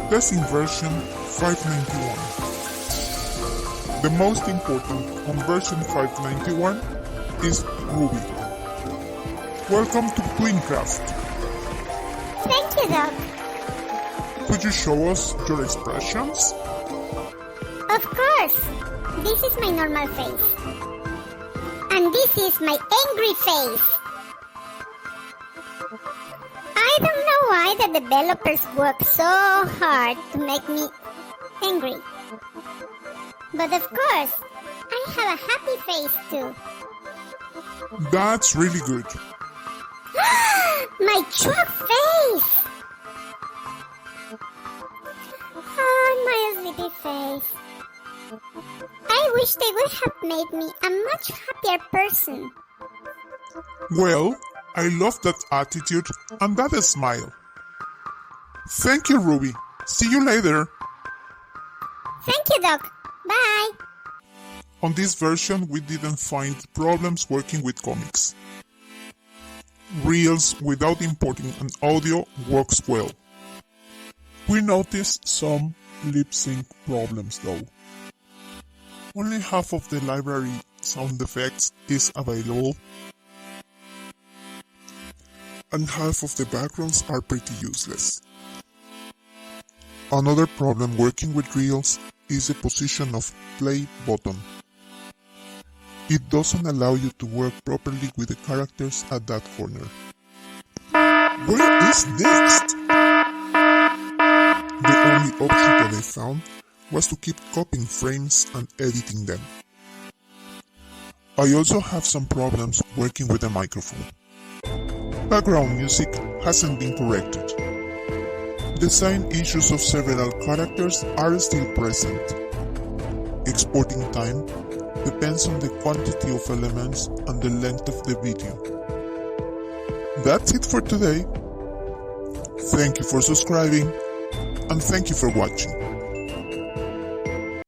Testing version 591. The most important on version 591 is Ruby. Welcome to TweenCraft. Thank you, Doc. Could you show us your expressions? Of course. This is my normal face. And this is my angry face. I don't know why the developers work so hard to make me angry. But of course, I have a happy face too. That's really good. My truck face! Oh, my sleepy face. I wish they would have made me a much happier person. Well, I love that attitude and that smile. Thank you, Ruby. See you later. Thank you, Doc. Bye. On this version, we didn't find problems working with comics. Reels without importing an audio works well. We noticed some lip sync problems though. Only half of the library sound effects is available, and half of the backgrounds are pretty useless. Another problem working with Reels is the position of play button. It doesn't allow you to work properly with the characters at that corner. Where is next? The only option that I found was to keep copying frames and editing them. I also have some problems working with the microphone. Background music hasn't been corrected. Design issues of several characters are still present. Exporting time depends on the quantity of elements and the length of the video. That's it for today. Thank you for subscribing, and thank you for watching.